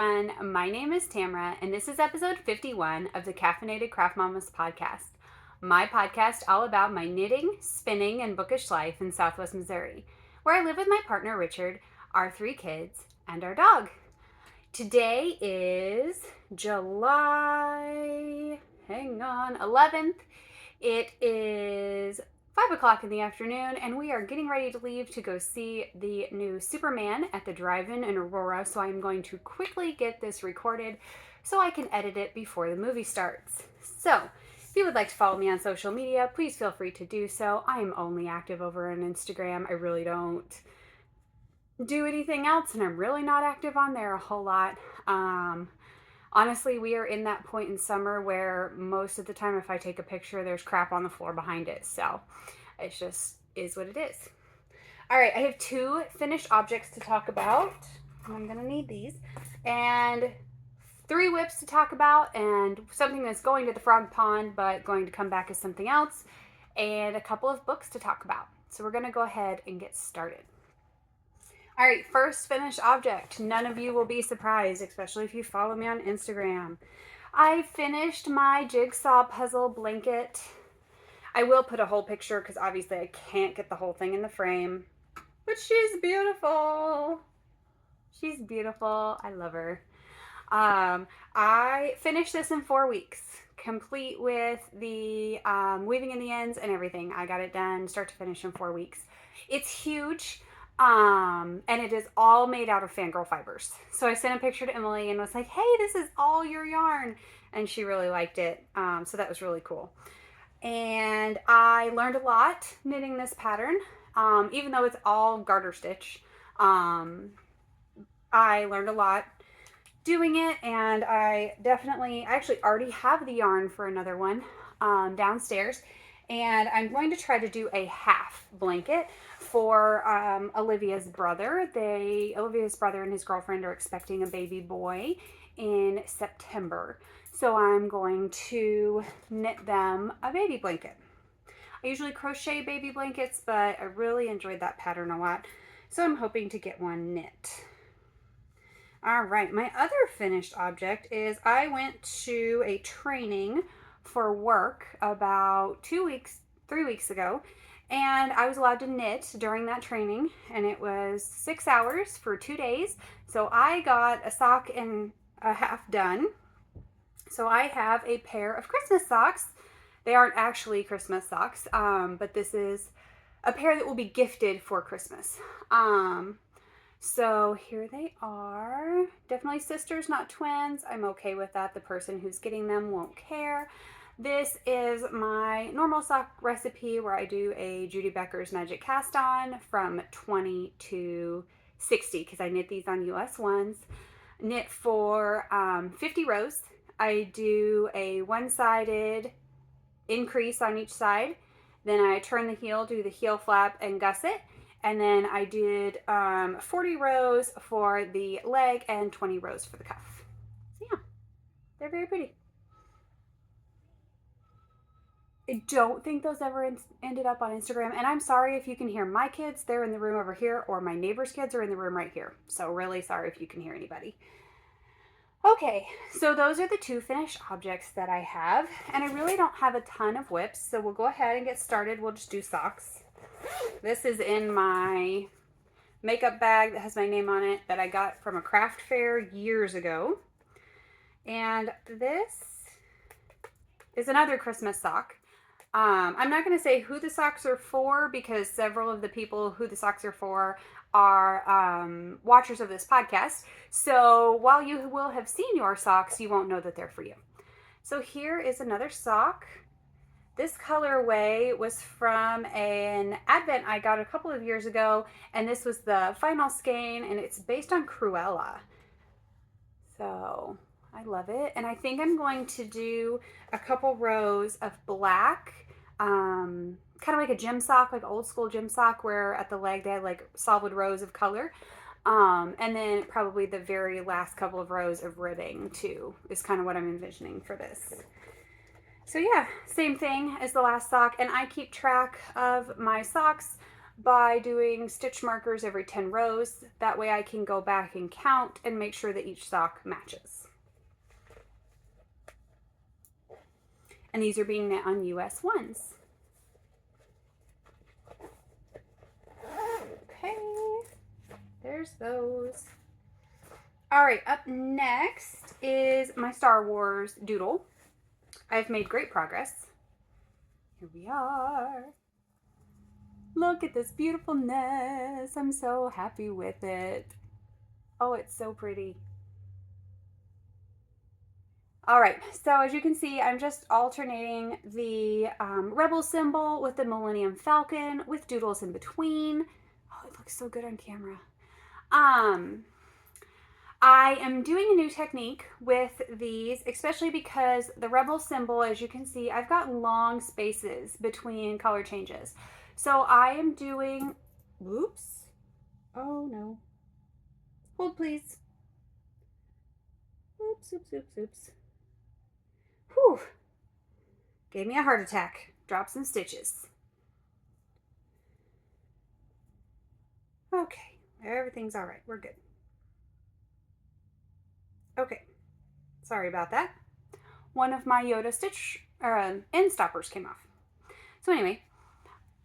everyone. My name is Tamra, and this is episode 51 of the Caffeinated Craft Mamas podcast. My podcast all about my knitting, spinning, and bookish life in Southwest Missouri, where I live with my partner Richard, our 3 kids, and our dog. Today is July 11th. It is 5 o'clock in the afternoon, and we are getting ready to leave to go see the new Superman at the drive-in in Aurora, so I'm going to quickly get this recorded so I can edit it before the movie starts. So, if you would like to follow me on social media, please feel free to do so. I am only active over on Instagram. I really don't do anything else, and I'm really not active on there a whole lot. Honestly, we are in that point in summer where most of the time if I take a picture, there's crap on the floor behind it. So it just is what it is. All right, I have 2 finished objects to talk about. I'm going to need these. And 3 whips to talk about, and something that's going to the frog pond but going to come back as something else, and a couple of books to talk about. So we're going to go ahead and get started. All right, first finished object. None of you will be surprised, especially if you follow me on Instagram. I finished my Jigsaw puzzle blanket. I will put a whole picture because obviously I can't get the whole thing in the frame. But she's beautiful. She's beautiful. I love her. I finished this in 4 weeks, complete with the weaving in the ends and everything. I got it done start to finish in 4 weeks. It's huge. And it is all made out of fangirl fibers. So I sent a picture to Emily and was like, hey, this is all your yarn. And she really liked it. So that was really cool. And I learned a lot knitting this pattern. Even though it's all garter stitch, I learned a lot doing it. And I actually already have the yarn for another one downstairs. And I'm going to try to do a half blanket for Olivia's brother. Olivia's brother and his girlfriend are expecting a baby boy in September. So I'm going to knit them a baby blanket. I usually crochet baby blankets, but I really enjoyed that pattern a lot. So I'm hoping to get one knit. All right, my other finished object is I went to a training for work about 3 weeks ago, and I was allowed to knit during that training, and it was 6 hours for 2 days. So I got a sock and a half done. So I have a pair of Christmas socks. They aren't actually Christmas socks, but this is a pair that will be gifted for Christmas. So here they are. Definitely sisters, not twins. I'm okay with that. The person who's getting them won't care. This is my normal sock recipe where I do a Judy Becker's Magic Cast On from 20 to 60 because I knit these on US ones. Knit for 50 rows. I do a one-sided increase on each side. Then I turn the heel, do the heel flap and gusset. And then I did 40 rows for the leg and 20 rows for the cuff. So yeah, they're very pretty. I don't think those ever ended up on Instagram. And I'm sorry if you can hear my kids. They're in the room over here, or my neighbor's kids are in the room right here. So really sorry if you can hear anybody. Okay, so those are the 2 finished objects that I have. And I really don't have a ton of whips. So we'll go ahead and get started. We'll just do socks. This is in my makeup bag that has my name on it that I got from a craft fair years ago. And this is another Christmas sock. I'm not going to say who the socks are for because several of the people who the socks are for are watchers of this podcast. So while you will have seen your socks, you won't know that they're for you. So here is another sock. This colorway was from an advent I got a couple of years ago, and this was the final skein, and it's based on Cruella. So I love it. And I think I'm going to do a couple rows of black, kind of like a gym sock, like old school gym sock, where at the leg they had like solid rows of color. And then probably the very last couple of rows of ribbing too is kind of what I'm envisioning for this. So yeah, same thing as the last sock. And I keep track of my socks by doing stitch markers every 10 rows. That way I can go back and count and make sure that each sock matches. And these are being knit on US ones. Okay, there's those. All right, up next is my Star Wars Doodle. I've made great progress. Here we are. Look at this beautifulness. I'm so happy with it. Oh, it's so pretty. All right, so as you can see, I'm just alternating the Rebel symbol with the Millennium Falcon with doodles in between. Oh, it looks so good on camera. I am doing a new technique with these, especially because the Rebel symbol, as you can see, I've got long spaces between color changes. So I am doing, whoops, oh no, hold please. Oops, oops, oops, oops. Whew, gave me a heart attack. Drop some stitches. Okay, everything's all right, we're good. Okay, sorry about that. One of my Yoda stitch or end stoppers came off. So anyway,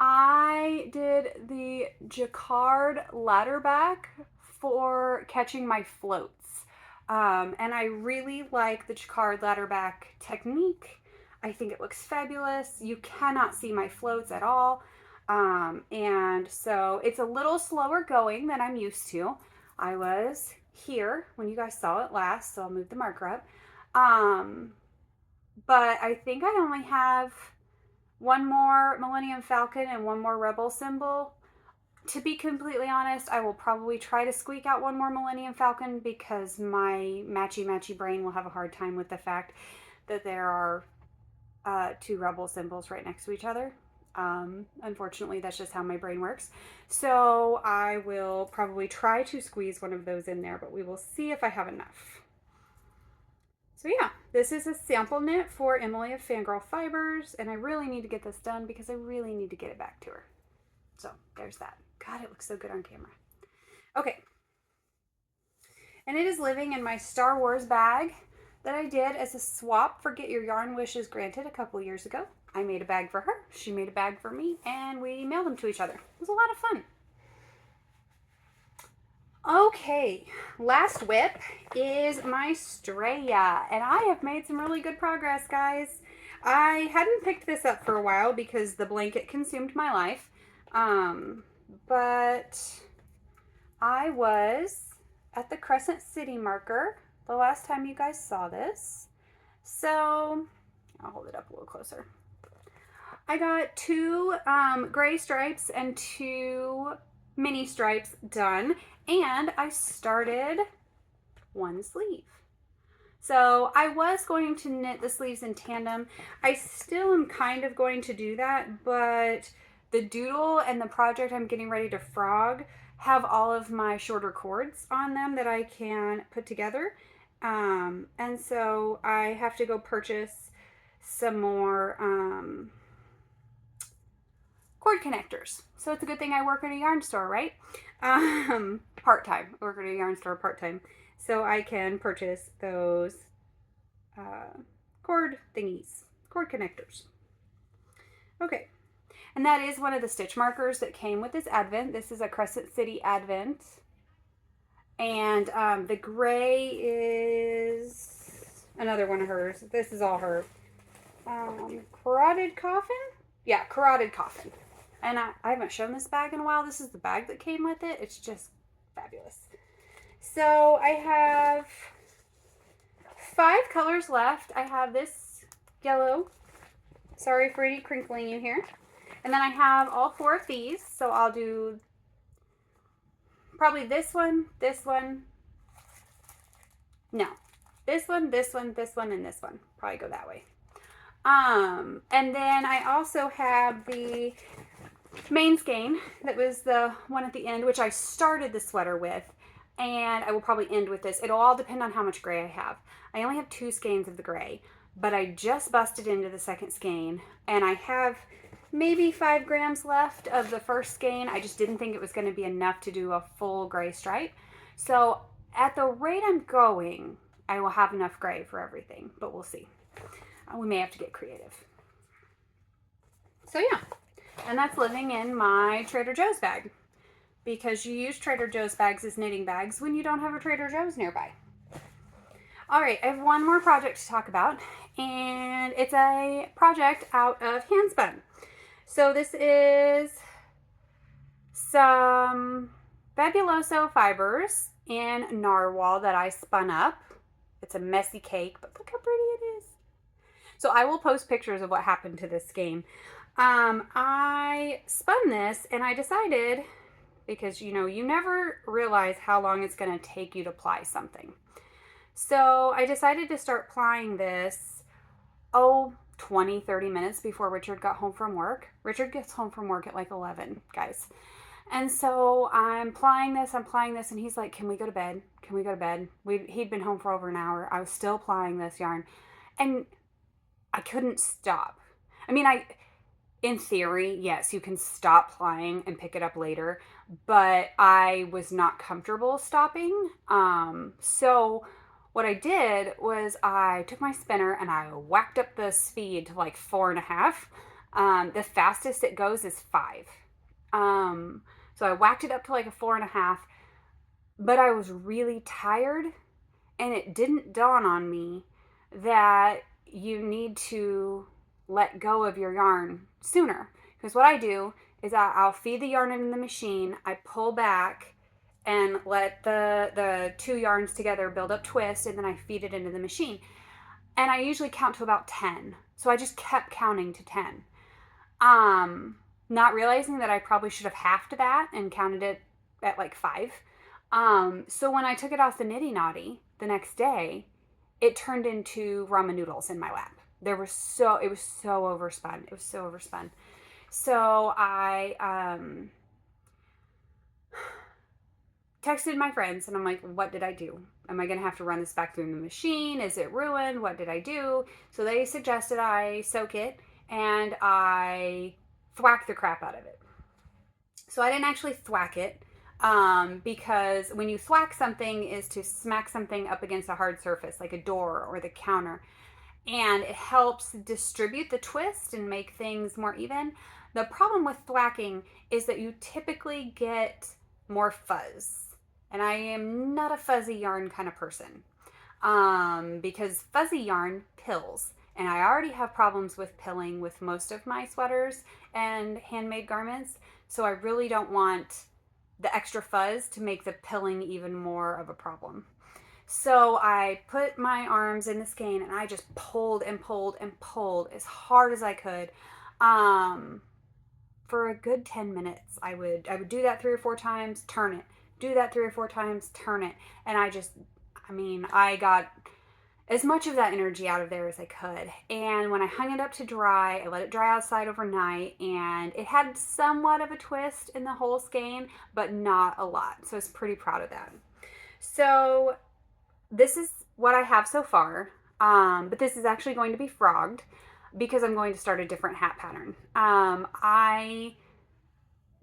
I did the jacquard ladder back for catching my floats. And I really like the jacquard ladder back technique. I think it looks fabulous. You cannot see my floats at all. And so it's a little slower going than I'm used to. I was here when you guys saw it last, so I'll move the marker up. But I think I only have one more Millennium Falcon and one more Rebel symbol. To be completely honest, I will probably try to squeak out one more Millennium Falcon because my matchy brain will have a hard time with the fact that there are two Rebel symbols right next to each other. Unfortunately, that's just how my brain works. So I will probably try to squeeze one of those in there, but we will see if I have enough. So yeah, this is a sample knit for Emily of Fangirl Fibers, and I really need to get this done because I really need to get it back to her. So there's that. God, it looks so good on camera. Okay. And it is living in my Star Wars bag that I did as a swap for Get Your Yarn Wishes Granted a couple years ago. I made a bag for her, she made a bag for me, and we mailed them to each other. It was a lot of fun. Okay, last whip is my Stria, and I have made some really good progress, guys. I hadn't picked this up for a while because the blanket consumed my life, but I was at the Crescent City marker the last time you guys saw this, so I'll hold it up a little closer. I got two gray stripes and two mini stripes done, and I started one sleeve. So I was going to knit the sleeves in tandem. I still am kind of going to do that, but the doodle and the project I'm getting ready to frog have all of my shorter cords on them that I can put together. And so I have to go purchase some more cord connectors. So it's a good thing I work at a yarn store, right? Part-time. I work at a yarn store part-time. So I can purchase those cord thingies, cord connectors. Okay. And that is one of the stitch markers that came with this advent. This is a Crescent City advent. And the gray is another one of hers. This is all her. Carotid Coffin? Yeah, Carotid Coffin. And I haven't shown this bag in a while. This is the bag that came with it. It's just fabulous. So I have 5 colors left. I have this yellow. Sorry for any crinkling in here. And then I have all 4 of these. So I'll do probably this one. No. This one, and this one. Probably go that way. And then I also have the main skein that was the one at the end, which I started the sweater with, and I will probably end with this. It'll all depend on how much gray I have. I only have 2 skeins of the gray, but I just busted into the second skein, and I have maybe 5 grams left of the first skein. I just didn't think it was going to be enough to do a full gray stripe. So at the rate I'm going, I will have enough gray for everything, but we'll see. We may have to get creative. So yeah, and that's living in my Trader Joe's bag, because you use Trader Joe's bags as knitting bags when you don't have a Trader Joe's nearby. All right, I have one more project to talk about, and it's a project out of Handspun. So this is some Fabuloso fibers in narwhal that I spun up. It's a messy cake, but look how pretty it is. So I will post pictures of what happened to this skein. I spun this and I decided, because you know, you never realize how long it's going to take you to ply something. So I decided to start plying this, 20, 30 minutes before Richard got home from work. Richard gets home from work at like 11, guys. And so I'm plying this, and he's like, can we go to bed? Can we go to bed? He'd been home for over an hour. I was still plying this yarn, and I couldn't stop. I mean, in theory, yes, you can stop plying and pick it up later, but I was not comfortable stopping. So what I did was I took my spinner and I whacked up the speed to like 4.5. The fastest it goes is 5. So I whacked it up to like a 4.5, but I was really tired, and it didn't dawn on me that you need to let go of your yarn sooner. Because what I do is I'll feed the yarn into the machine, I pull back and let the 2 yarns together build up twist, and then I feed it into the machine. And I usually count to about 10. So I just kept counting to 10. Not realizing that I probably should have halved that and counted it at like 5. So when I took it off the Nitty Naughty the next day, it turned into ramen noodles in my lap. It was so overspun. It was so overspun. So I texted my friends and I'm like, what did I do? Am I going to have to run this back through the machine? Is it ruined? What did I do? So they suggested I soak it and I thwack the crap out of it. So I didn't actually thwack it, because when you thwack something is to smack something up against a hard surface like a door or the counter, and it helps distribute the twist and make things more even. The problem with thwacking is that you typically get more fuzz, and I am not a fuzzy yarn kind of person, because fuzzy yarn pills. And I already have problems with pilling with most of my sweaters and handmade garments. So I really don't want the extra fuzz to make the pilling even more of a problem. So I put my arms in the skein and I just pulled and pulled and pulled as hard as I could. For a good 10 minutes. I would do that 3 or 4 times, turn it. Do that 3 or 4 times, turn it. And I got as much of that energy out of there as I could. And when I hung it up to dry, I let it dry outside overnight, and it had somewhat of a twist in the whole skein, but not a lot. So I was pretty proud of that. So this is what I have so far, but this is actually going to be frogged because I'm going to start a different hat pattern. I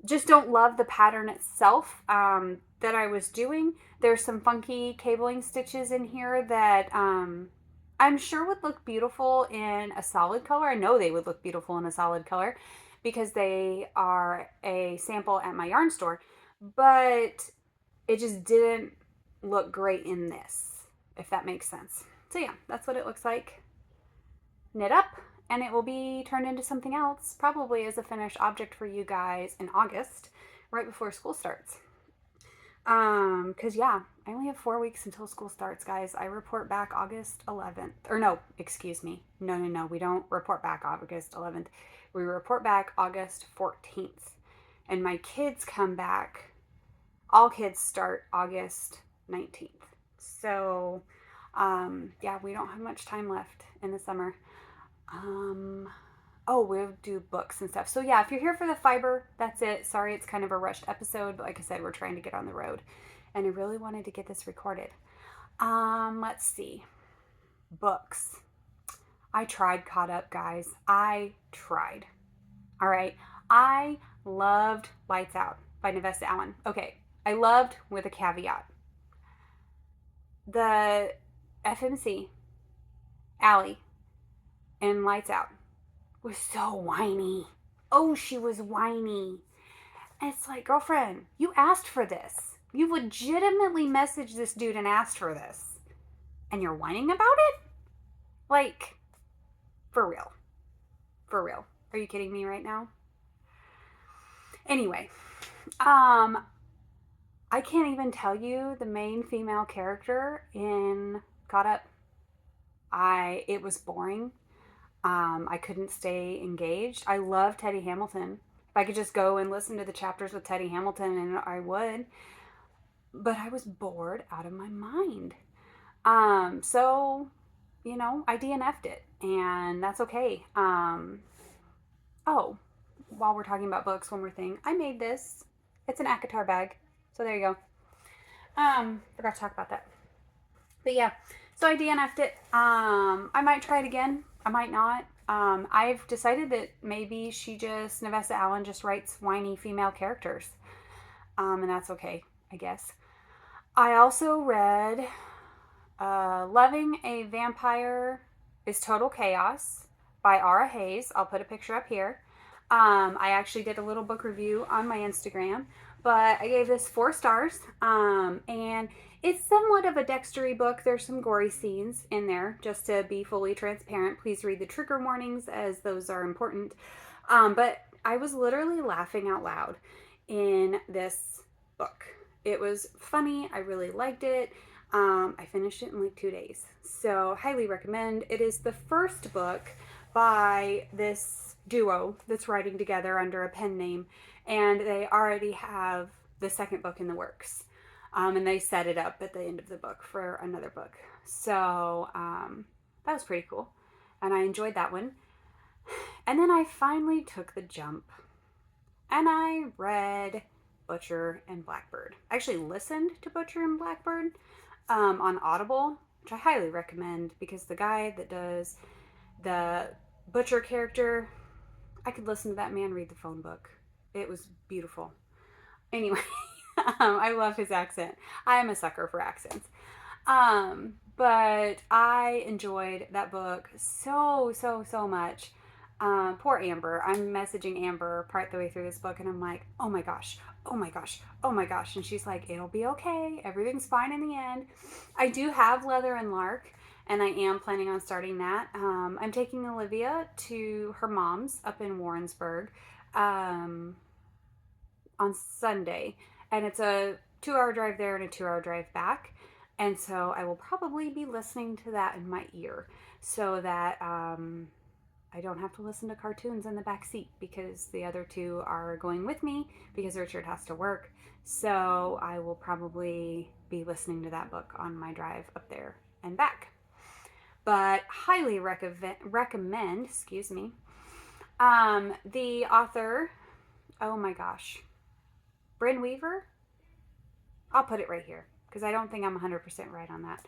just don't love the pattern itself that I was doing. There's some funky cabling stitches in here that I'm sure would look beautiful in a solid color. I know they would look beautiful in a solid color because they are a sample at my yarn store, but it just didn't look great in this, if that makes sense. So yeah, that's what it looks like knit up, and it will be turned into something else, probably as a finished object for you guys in August, right before school starts. Because yeah, I only have 4 weeks until school starts, guys. I report back August 11th. Or no, excuse me. No. We don't report back August 11th. We report back August 14th. And my kids come back. All kids start August 19th. So, yeah, we don't have much time left in the summer. We'll do books and stuff. So yeah, if you're here for the fiber, that's it. Sorry, it's kind of a rushed episode, but like I said, we're trying to get on the road, and I really wanted to get this recorded. Let's see. Books. I tried Caught Up, guys. I tried. All right. I loved Lights Out by Navessa Allen. Okay. I loved with a caveat. The FMC, Allie, in Lights Out was so whiny. Oh, she was whiny. And it's like, girlfriend, you asked for this. You legitimately messaged this dude and asked for this. And you're whining about it? Like, for real. For real. Are you kidding me right now? Anyway, um, I can't even tell you the main female character in Caught Up. It was boring. I couldn't stay engaged. I love Teddy Hamilton. If I could just go and listen to the chapters with Teddy Hamilton, and I would. But I was bored out of my mind. So, I DNF'd it, and that's okay. Oh, while we're talking about books, one more thing. I made this. It's an ACOTAR bag. So there you go. Forgot to talk about that. But yeah, so I DNF'd it. I might try it again. I might not. I've decided that maybe Navessa Allen just writes whiny female characters. And that's okay, I guess. I also read Loving a Vampire is Total Chaos by Ara Hayes. I'll put a picture up here. I actually did a little book review on my Instagram, but I gave this 4 stars. And it's somewhat of a Dextery book. There's some gory scenes in there, just to be fully transparent. Please read the trigger warnings, as those are important. But I was literally laughing out loud in this book. It was funny. I really liked it. I finished it in like 2 days. So highly recommend. It is the first book by this duo that's writing together under a pen name, and they already have the second book in the works. And they set it up at the end of the book for another book. So that was pretty cool. And I enjoyed that one. And then I finally took the jump and I read Butcher and Blackbird. I actually listened to Butcher and Blackbird on Audible, which I highly recommend, because the guy that does the Butcher character, I could listen to that man read the phone book. It was beautiful. Anyway, I love his accent. I am a sucker for accents. But I enjoyed that book so, so, so much. Poor Amber. I'm messaging Amber part the way through this book, and I'm like, oh my gosh, oh my gosh, oh my gosh. And she's like, it'll be okay. Everything's fine in the end. I do have Leather and Lark, and I am planning on starting that. I'm taking Olivia to her mom's up in Warrensburg on Sunday, and it's a 2-hour drive there and a 2-hour drive back. And so I will probably be listening to that in my ear, so that I don't have to listen to cartoons in the back seat, because the other 2 are going with me because Richard has to work. So I will probably be listening to that book on my drive up there and back. But highly recommend, excuse me. The author, oh my gosh, Brynne Weaver? I'll put it right here, because I don't think I'm 100% right on that.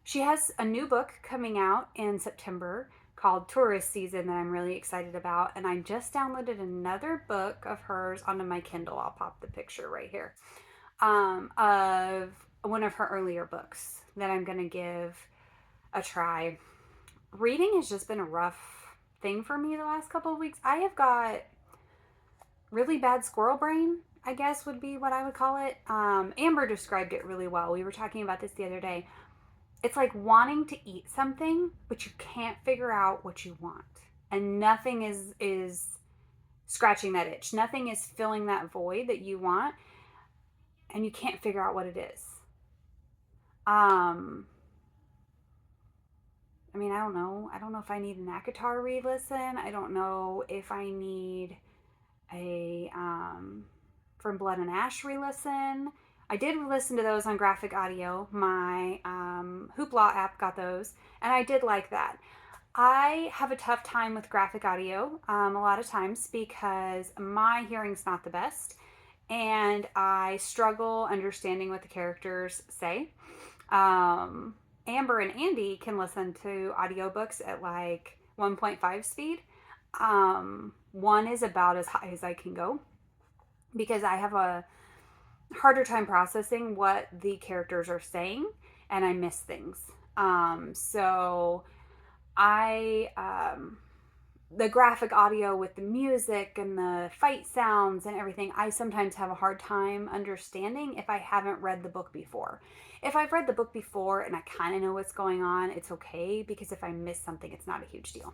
She has a new book coming out in September called Tourist Season that I'm really excited about. And I just downloaded another book of hers onto my Kindle. I'll pop the picture right here, of one of her earlier books that I'm going to give a try. Reading has just been a rough thing for me the last couple of weeks. I have got really bad squirrel brain, I guess would be what I would call it. Amber described it really well. We were talking about this the other day. It's like wanting to eat something, but you can't figure out what you want. And nothing is scratching that itch. Nothing is filling that void that you want. And you can't figure out what it is. I mean, I don't know. I don't know if I need an ACOTAR re-listen. I don't know if I need a From Blood and Ash re-listen. I did listen to those on graphic audio. My Hoopla app got those, and I did like that. I have a tough time with graphic audio a lot of times because my hearing's not the best, and I struggle understanding what the characters say. Amber and Andy can listen to audiobooks at like 1.5 speed. One is about as high as I can go because I have a harder time processing what the characters are saying and I miss things. So I, the graphic audio with the music and the fight sounds and everything, I sometimes have a hard time understanding if I haven't read the book before. If I've read the book before and I kind of know what's going on, it's okay because if I miss something, it's not a huge deal.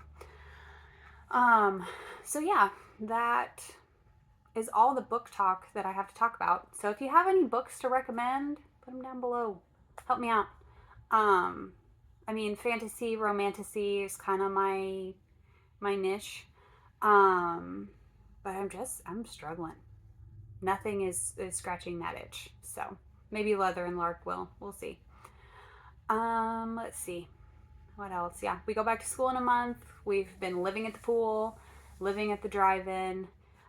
So yeah, that is all the book talk that I have to talk about. So if you have any books to recommend, put them down below. Help me out. I mean, fantasy, romantasy is kind of my niche. Um, but I'm struggling. Nothing is scratching that itch. So maybe Leather and Lark will. We'll see. Let's see. What else? Yeah, we go back to school in a month. We've been living at the pool, living at the drive-in.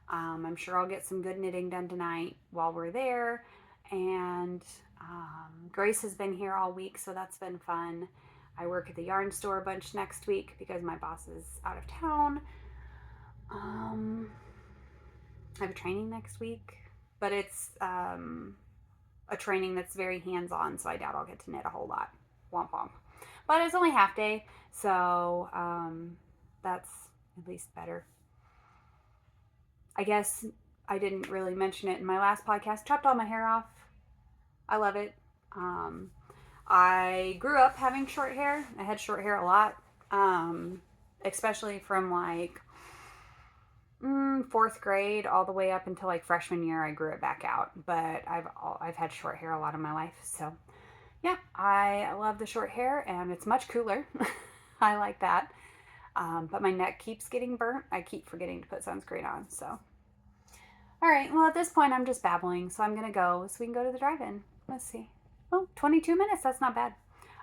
I'm sure I'll get some good knitting done tonight while we're there. And Grace has been here all week, so that's been fun. I work at the yarn store a bunch next week because my boss is out of town. I have a training next week, but it's a training that's very hands-on, so I doubt I'll get to knit a whole lot. Womp womp. But it's only half day, so that's at least better. I guess I didn't really mention it in my last podcast. Chopped all my hair off. I love it. I grew up having short hair. I had short hair a lot, especially from like fourth grade all the way up until like freshman year. I grew it back out, but I've had short hair a lot of my life. So yeah, I love the short hair, and it's much cooler. I like that. But my neck keeps getting burnt. I keep forgetting to put sunscreen on. So, all right. Well, at this point, I'm just babbling, so I'm gonna go so we can go to the drive-in. Let's see. Oh, 22 minutes. That's not bad.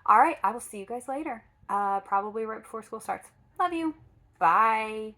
All right. I will see you guys later. Probably right before school starts. Love you. Bye.